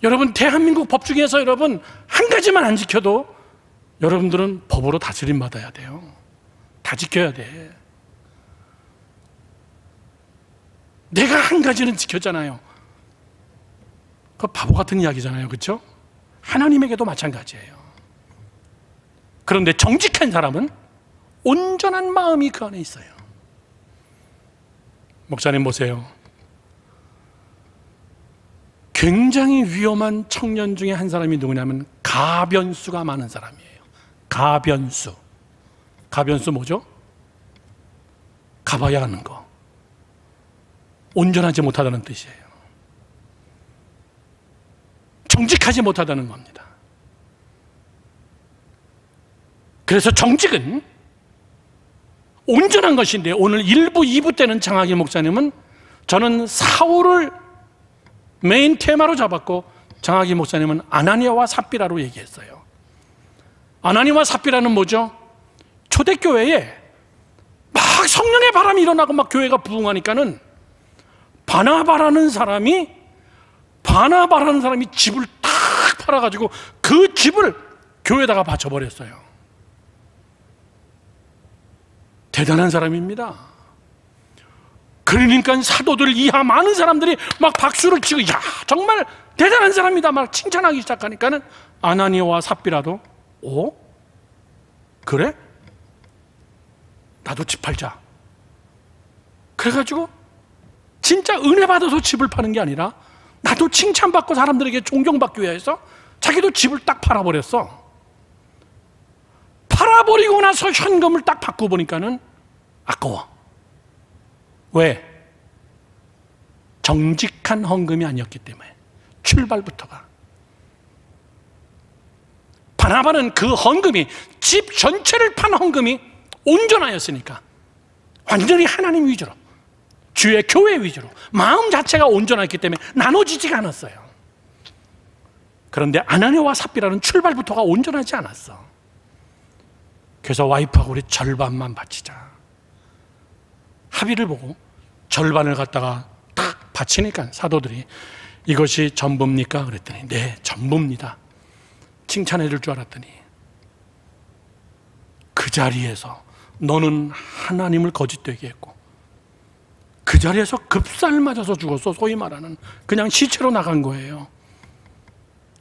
여러분, 대한민국 법 중에서 여러분 한 가지만 안 지켜도 여러분들은 법으로 다스림 받아야 돼요. 다 지켜야 돼. 내가 한 가지는 지켰잖아요. 그 바보 같은 이야기잖아요. 그렇죠? 하나님에게도 마찬가지예요. 그런데 정직한 사람은 온전한 마음이 그 안에 있어요. 목사님 보세요. 굉장히 위험한 청년 중에 한 사람이 누구냐면 가변수가 많은 사람이에요. 가변수. 가변수 뭐죠? 가봐야 하는 거. 온전하지 못하다는 뜻이에요. 정직하지 못하다는 겁니다. 그래서 정직은 온전한 것인데, 오늘 1부, 2부 때는 장학일 목사님은 저는 사울을 메인 테마로 잡았고, 장학일 목사님은 아나니아와 삽비라로 얘기했어요. 아나니아와 삽비라는 뭐죠? 초대교회에 막 성령의 바람이 일어나고 막 교회가 부흥하니까는 바나바라는 사람이 집을 딱 팔아가지고 그 집을 교회에다가 바쳐버렸어요. 대단한 사람입니다. 그러니까 사도들 이하 많은 사람들이 막 박수를 치고, 야, 정말 대단한 사람이다 막 칭찬하기 시작하니까는 아나니아와 삽비라도, 오? 그래? 나도 집 팔자. 그래가지고 진짜 은혜 받아서 집을 파는 게 아니라 나도 칭찬받고 사람들에게 존경받기 위해서 자기도 집을 딱 팔아버렸어. 팔아버리고 나서 현금을 딱 받고 보니까는 아까워. 왜? 정직한 헌금이 아니었기 때문에. 출발부터가. 바나바는 그 헌금이, 집 전체를 판 헌금이 온전하였으니까 완전히 하나님 위주로, 주의 교회 위주로, 마음 자체가 온전했기 때문에 나눠지지가 않았어요. 그런데 아나니아와 삽비라는 출발부터가 온전하지 않았어. 그래서 와이프하고 우리 절반만 바치자. 합의를 보고 절반을 갖다가 딱 바치니까 사도들이 이것이 전부입니까? 그랬더니 네, 전부입니다. 칭찬해 줄 줄 알았더니 그 자리에서 너는 하나님을 거짓되게 했고, 그 자리에서 급살 맞아서 죽었어. 소위 말하는 그냥 시체로 나간 거예요.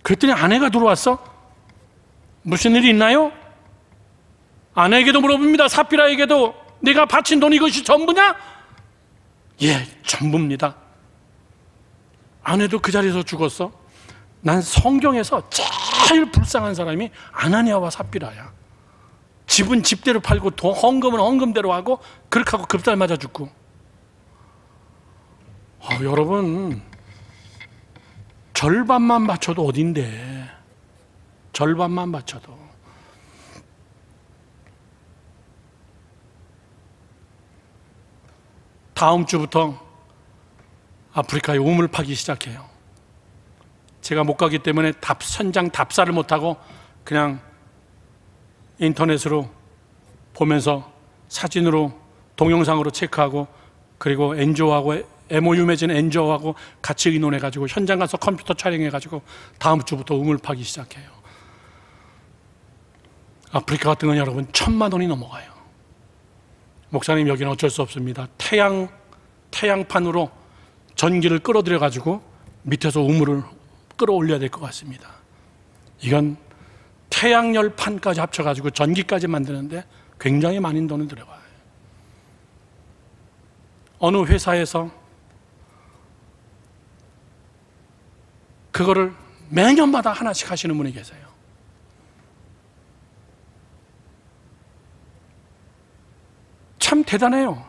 그랬더니 아내가 들어왔어. 무슨 일이 있나요? 아내에게도 물어봅니다. 삽비라에게도 네가 바친 돈 이것이 전부냐? 예, 전부입니다. 아내도 그 자리에서 죽었어. 난 성경에서 제일 불쌍한 사람이 아나니아와 삽비라야. 집은 집대로 팔고 헌금은 헌금대로 하고 그렇게 하고 급살 맞아 죽고. 여러분, 절반만 바쳐도 어딘데. 절반만 바쳐도. 다음 주부터 아프리카에 우물 파기 시작해요. 제가 못 가기 때문에 현장 답사를 못하고 그냥 인터넷으로 보면서 사진으로 동영상으로 체크하고, 그리고 NGO하고 MOU 맺은 NGO하고 같이 의논해가지고 현장 가서 컴퓨터 촬영해가지고 다음 주부터 우물 파기 시작해요. 아프리카 같은 건 여러분 1,000만 원이 넘어가요. 목사님, 여기는 어쩔 수 없습니다. 태양판으로 전기를 끌어들여가지고 밑에서 우물을 끌어올려야 될 것 같습니다. 이건 태양열판까지 합쳐가지고 전기까지 만드는데 굉장히 많은 돈을 들어가요. 어느 회사에서 그거를 매년마다 하나씩 하시는 분이 계세요. 참 대단해요.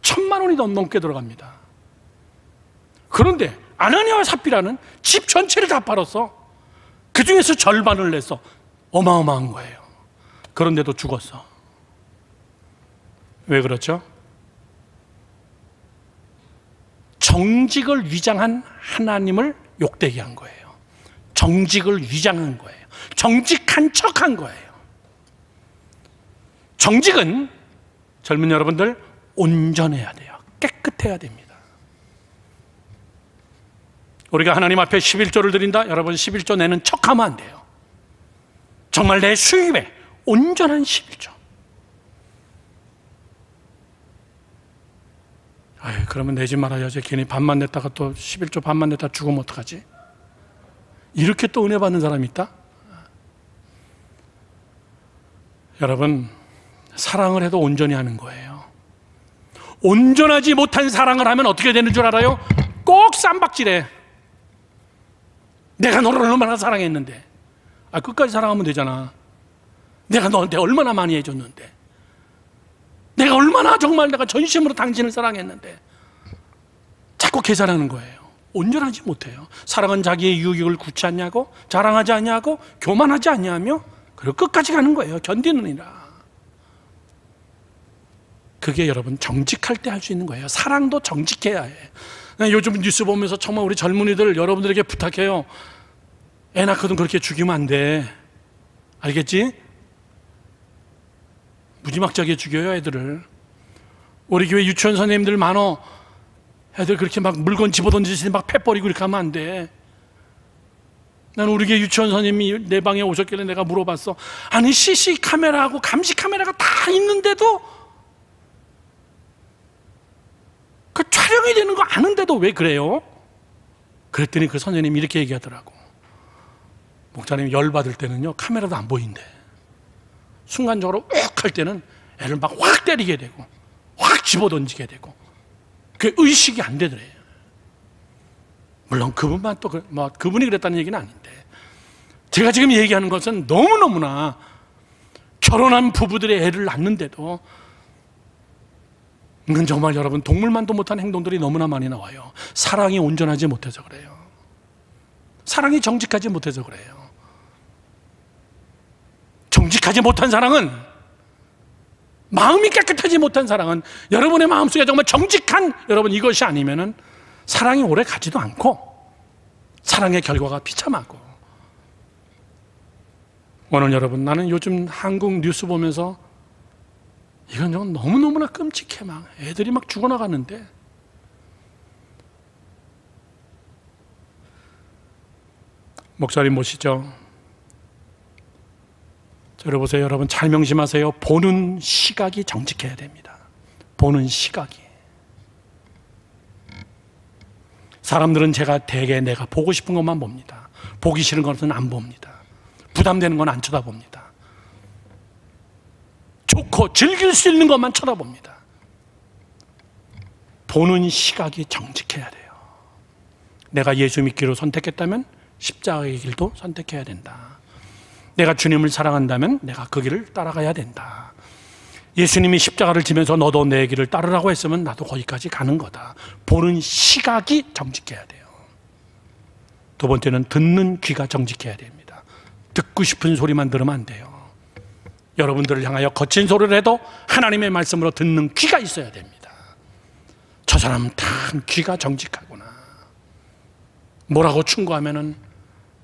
1,000만 원이 넘게 들어갑니다. 그런데 아나니아와 삽비라는 집 전체를 다 팔았어. 그 중에서 절반을 냈어. 어마어마한 거예요. 그런데도 죽었어. 왜 그렇죠? 정직을 위장한 하나님을 욕되게 한 거예요. 정직을 위장한 거예요. 정직한 척한 거예요. 정직은 젊은 여러분들 온전해야 돼요. 깨끗해야 됩니다. 우리가 하나님 앞에 11조를 드린다. 여러분 11조 내는 척하면 안 돼요. 정말 내 수입에 온전한 11조. 아유, 그러면 내지 말아야지. 괜히 반만 냈다가 또 11조 반만 냈다가 죽으면 어떡하지? 이렇게 또 은혜 받는 사람이 있다? 여러분, 사랑을 해도 온전히 하는 거예요. 온전하지 못한 사랑을 하면 어떻게 되는 줄 알아요? 꼭 쌈박질해. 내가 너를 얼마나 사랑했는데. 끝까지 사랑하면 되잖아. 내가 너한테 얼마나 많이 해줬는데, 내가 얼마나 정말 내가 전심으로 당신을 사랑했는데. 자꾸 계산하는 거예요. 온전하지 못해요. 사랑은 자기의 유익을 구치 않냐고, 자랑하지 않냐고, 교만하지 않냐며, 그리고 끝까지 가는 거예요. 견디느니라. 그게 여러분 정직할 때 할 수 있는 거예요. 사랑도 정직해야 해. 요즘 뉴스 보면서 정말 우리 젊은이들 여러분들에게 부탁해요. 애 낳거든 그렇게 죽이면 안 돼. 알겠지? 무지막지하게 죽여요, 애들을. 우리 교회 유치원 선생님들 많어. 애들 그렇게 막 물건 집어던지듯이 막 패 버리고 이렇게 하면 안 돼. 나는 우리 교회 유치원 선생님이 내 방에 오셨길래 내가 물어봤어. 아니, CC 카메라하고 감시 카메라가 다 있는데도, 그 촬영이 되는 거 아는데도 왜 그래요? 그랬더니 그 선생님이 이렇게 얘기하더라고. 목사님이 열받을 때는요, 카메라도 안 보인대. 순간적으로 욱 할 때는 애를 막 확 때리게 되고 확 집어던지게 되고, 그게 의식이 안 되더래요. 물론 그분만 또 그분이 그랬다는 얘기는 아닌데, 제가 지금 얘기하는 것은 너무너무나 결혼한 부부들의 애를 낳는데도 이건 정말 여러분 동물만도 못한 행동들이 너무나 많이 나와요. 사랑이 온전하지 못해서 그래요. 사랑이 정직하지 못해서 그래요. 정직하지 못한 사랑은, 마음이 깨끗하지 못한 사랑은, 여러분의 마음속에 정말 정직한 여러분 이것이 아니면은 사랑이 오래 가지도 않고 사랑의 결과가 비참하고. 오늘 여러분, 나는 요즘 한국 뉴스 보면서 이건 좀 너무너무나 끔찍해. 막 애들이 막 죽어나가는데, 목사님 모시죠? 들어보세요. 여러분 잘 명심하세요. 보는 시각이 정직해야 됩니다. 보는 시각이. 사람들은 대개 내가 보고 싶은 것만 봅니다. 보기 싫은 것은 안 봅니다. 부담되는 건 안 쳐다봅니다. 좋고 즐길 수 있는 것만 쳐다봅니다. 보는 시각이 정직해야 돼요. 내가 예수 믿기로 선택했다면 십자가의 길도 선택해야 된다. 내가 주님을 사랑한다면 내가 그 길을 따라가야 된다. 예수님이 십자가를 지면서 너도 내 길을 따르라고 했으면 나도 거기까지 가는 거다. 보는 시각이 정직해야 돼요. 두 번째는 듣는 귀가 정직해야 됩니다. 듣고 싶은 소리만 들으면 안 돼요. 여러분들을 향하여 거친 소리를 해도 하나님의 말씀으로 듣는 귀가 있어야 됩니다. 저 사람 참 귀가 정직하구나. 뭐라고 충고하면은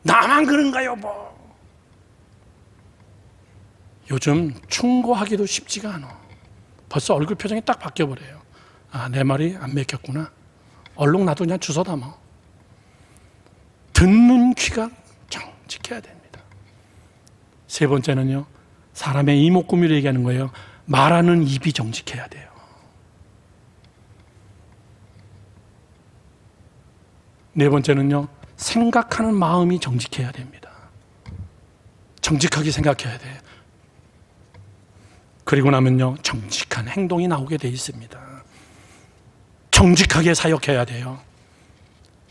나만 그런가요 뭐. 요즘 충고하기도 쉽지가 않아. 벌써 얼굴 표정이 딱 바뀌어버려요. 내 말이 안 맥혔구나. 얼른 나도 그냥 주워 담아. 듣는 귀가 정직해야 됩니다. 세 번째는요, 사람의 이목구미를 얘기하는 거예요. 말하는 입이 정직해야 돼요. 네 번째는요, 생각하는 마음이 정직해야 됩니다. 정직하게 생각해야 돼요. 그리고 나면요, 정직한 행동이 나오게 돼 있습니다. 정직하게 사역해야 돼요.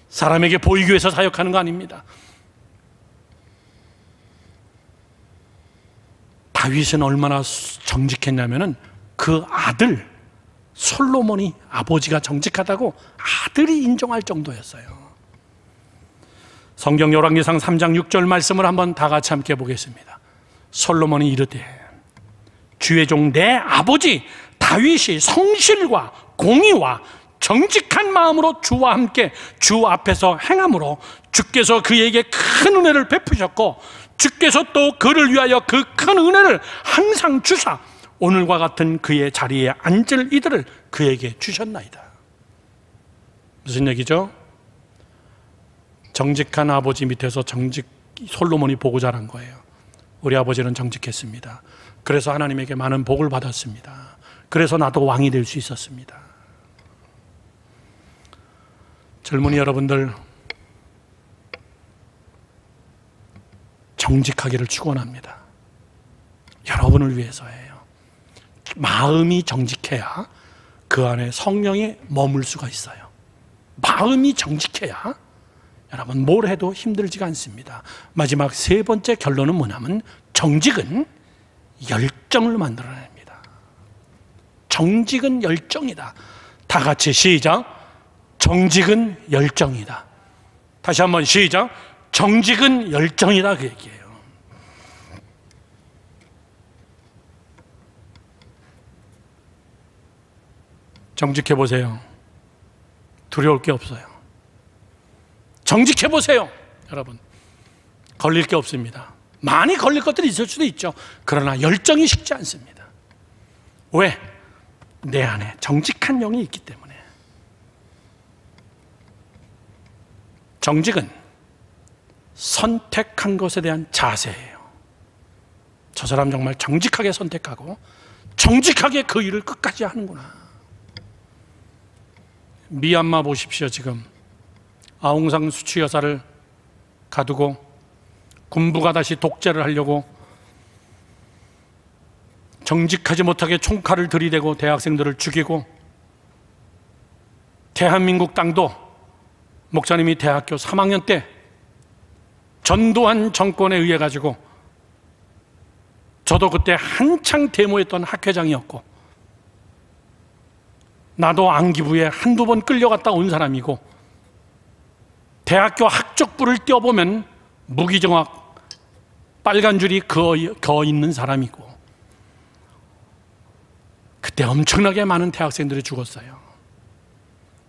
사람에게 보이기 위해서 사역하는 거 아닙니다. 다윗은 얼마나 정직했냐면은 그 아들 솔로몬이 아버지가 정직하다고 아들이 인정할 정도였어요. 성경 열왕기상 3장 6절 말씀을 한번 다 같이 함께 보겠습니다. 솔로몬이 이르되 주의 종 내 아버지 다윗이 성실과 공의와 정직한 마음으로 주와 함께 주 앞에서 행함으로 주께서 그에게 큰 은혜를 베푸셨고 주께서 또 그를 위하여 그 큰 은혜를 항상 주사 오늘과 같은 그의 자리에 앉을 이들을 그에게 주셨나이다. 무슨 얘기죠? 정직한 아버지 밑에서 솔로몬이 보고 자란 거예요. 우리 아버지는 정직했습니다. 그래서 하나님에게 많은 복을 받았습니다. 그래서 나도 왕이 될 수 있었습니다. 젊은이 여러분들, 정직하기를 축원합니다. 여러분을 위해서예요. 마음이 정직해야 그 안에 성령이 머물 수가 있어요. 마음이 정직해야 여러분 뭘 해도 힘들지가 않습니다. 마지막 세 번째 결론은 뭐냐면 정직은 열정을 만들어냅니다. 정직은 열정이다. 다 같이 시작. 정직은 열정이다. 다시 한번 시작. 정직은 열정이다, 그 얘기예요. 정직해 보세요. 두려울 게 없어요. 정직해 보세요. 여러분, 걸릴 게 없습니다. 많이 걸릴 것들이 있을 수도 있죠. 그러나 열정이 식지 않습니다. 왜? 내 안에 정직한 영이 있기 때문에. 정직은 선택한 것에 대한 자세예요. 저 사람 정말 정직하게 선택하고 정직하게 그 일을 끝까지 하는구나. 미얀마 보십시오. 지금 아웅산 수치 여사를 가두고 군부가 다시 독재를 하려고 정직하지 못하게 총칼을 들이대고 대학생들을 죽이고, 대한민국 땅도 목사님이 대학교 3학년 때 전두환 정권에 의해 가지고, 저도 그때 한창 데모했던 학회장이었고, 나도 안기부에 한두 번 끌려갔다 온 사람이고, 대학교 학적부를 떼어보면 무기정학 빨간 줄이 그어 있는 사람이고, 그때 엄청나게 많은 대학생들이 죽었어요.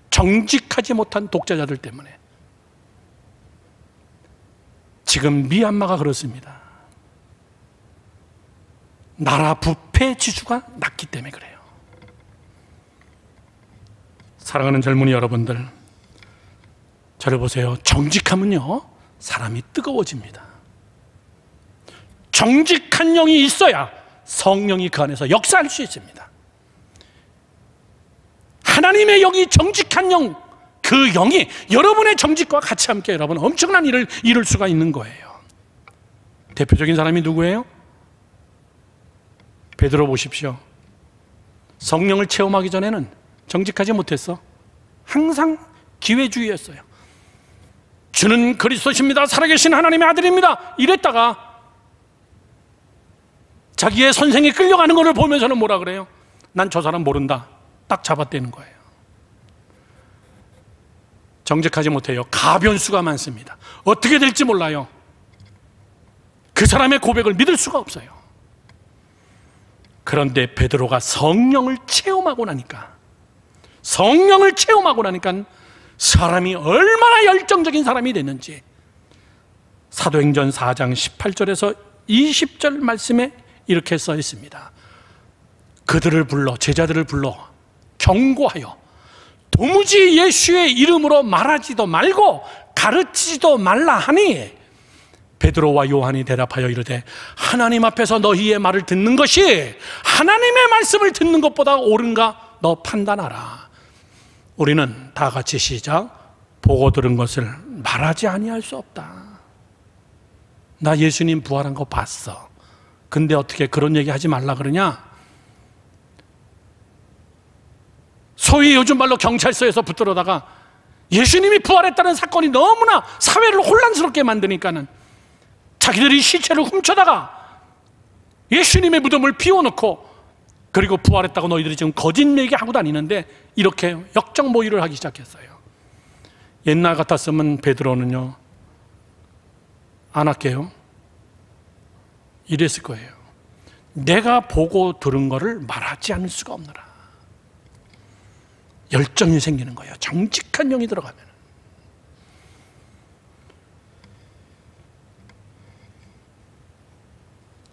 정직하지 못한 독재자들 때문에. 지금 미얀마가 그렇습니다. 나라 부패 지수가 낮기 때문에 그래요. 사랑하는 젊은이 여러분들, 저를 보세요. 정직하면요, 사람이 뜨거워집니다. 정직한 영이 있어야 성령이 그 안에서 역사할 수 있습니다. 하나님의 영이 정직한 영, 그 영이 여러분의 정직과 같이 함께 여러분 엄청난 일을 이룰 수가 있는 거예요. 대표적인 사람이 누구예요? 베드로 보십시오. 성령을 체험하기 전에는 정직하지 못했어. 항상 기회주의였어요. 주는 그리스도십니다. 살아계신 하나님의 아들입니다. 이랬다가 자기의 선생이 끌려가는 것을 보면서는 뭐라 그래요? 난 저 사람 모른다. 딱 잡아떼는 거예요. 정직하지 못해요. 가변수가 많습니다. 어떻게 될지 몰라요. 그 사람의 고백을 믿을 수가 없어요. 그런데 베드로가 성령을 체험하고 나니까 사람이 얼마나 열정적인 사람이 됐는지, 사도행전 4장 18절에서 20절 말씀에 이렇게 써 있습니다. 그들을 불러, 제자들을 불러 경고하여 도무지 예수의 이름으로 말하지도 말고 가르치지도 말라 하니, 베드로와 요한이 대답하여 이르되 하나님 앞에서 너희의 말을 듣는 것이 하나님의 말씀을 듣는 것보다 옳은가 너 판단하라. 우리는 다 같이 시작. 보고 들은 것을 말하지 아니할 수 없다. 나 예수님 부활한 거 봤어. 근데 어떻게 그런 얘기 하지 말라 그러냐? 소위 요즘 말로 경찰서에서 붙들어다가 예수님이 부활했다는 사건이 너무나 사회를 혼란스럽게 만드니까는 자기들이 시체를 훔쳐다가 예수님의 무덤을 비워놓고, 그리고 부활했다고 너희들이 지금 거짓 얘기하고 다니는데 이렇게 역적 모의를 하기 시작했어요. 옛날 같았으면 베드로는요, 안 할게요, 이랬을 거예요. 내가 보고 들은 거를 말하지 않을 수가 없노라. 열정이 생기는 거예요. 정직한 영이 들어가면.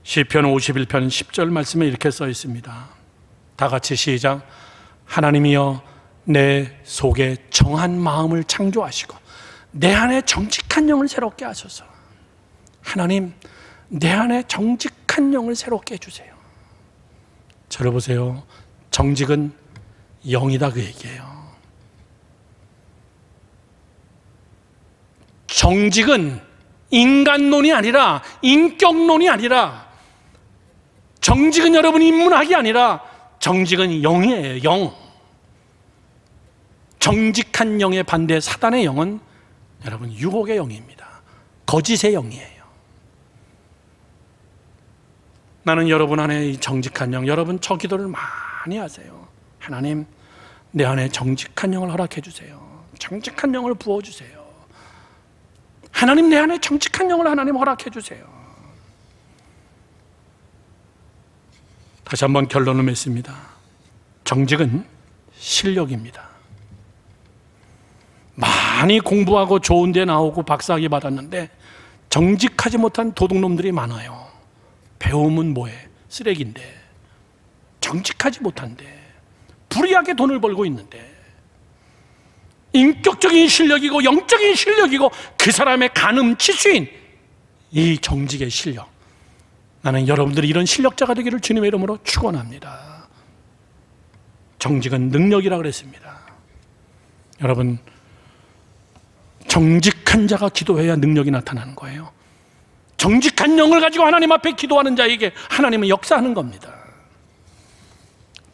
시편 51편 10절 말씀에 이렇게 써 있습니다. 다 같이 시작. 하나님이여 내 속에 정한 마음을 창조하시고 내 안에 정직한 영을 새롭게 하소서. 하나님, 내 안에 정직한 영을 새롭게 해주세요. 저를 보세요. 정직은 영이다 그 얘기예요. 정직은 인간론이 아니라 인격론이 아니라 정직은 여러분 인문학이 아니라 정직은 영이에요. 영. 정직한 영의 반대 사단의 영은 여러분 유혹의 영입니다. 거짓의 영이에요. 나는 여러분 안에 이 정직한 영, 여러분 저 기도를 많이 하세요. 하나님, 내 안에 정직한 영을 허락해 주세요. 정직한 영을 부어주세요. 하나님, 내 안에 정직한 영을 하나님 허락해 주세요. 다시 한번 결론을 맺습니다. 정직은 실력입니다. 많이 공부하고 좋은 데 나오고 박사학위 받았는데 정직하지 못한 도둑놈들이 많아요. 배움은 뭐해? 쓰레기인데. 정직하지 못한데. 불이하게 돈을 벌고 있는데. 인격적인 실력이고 영적인 실력이고 그 사람의 간음 치수인 이 정직의 실력. 나는 여러분들이 이런 실력자가 되기를 주님의 이름으로 축원합니다. 정직은 능력이라고 그랬습니다. 여러분, 정직한 자가 기도해야 능력이 나타나는 거예요. 정직한 영을 가지고 하나님 앞에 기도하는 자에게 하나님은 역사하는 겁니다.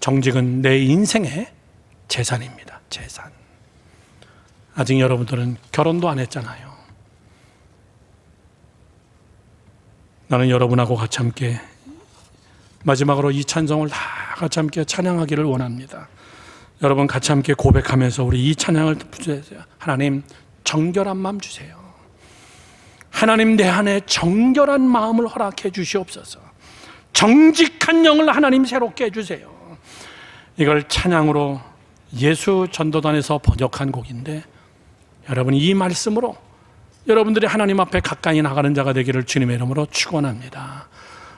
정직은 내 인생의 재산입니다. 재산. 아직 여러분들은 결혼도 안 했잖아요. 나는 여러분하고 같이 함께 마지막으로 이 찬송을 다 같이 함께 찬양하기를 원합니다. 여러분 같이 함께 고백하면서 우리 이 찬양을 부르세요. 하나님, 정결한 마음 주세요. 하나님, 내 안에 정결한 마음을 허락해 주시옵소서. 정직한 영을 하나님 새롭게 해주세요. 이걸 찬양으로 예수 전도단에서 번역한 곡인데 여러분 이 말씀으로 여러분들이 하나님 앞에 가까이 나가는 자가 되기를 주님의 이름으로 축원합니다.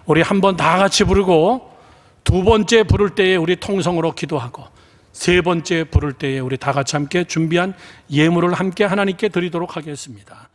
우리 한번 다 같이 부르고 두 번째 부를 때에 우리 통성으로 기도하고 세 번째 부를 때에 우리 다 같이 함께 준비한 예물을 함께 하나님께 드리도록 하겠습니다.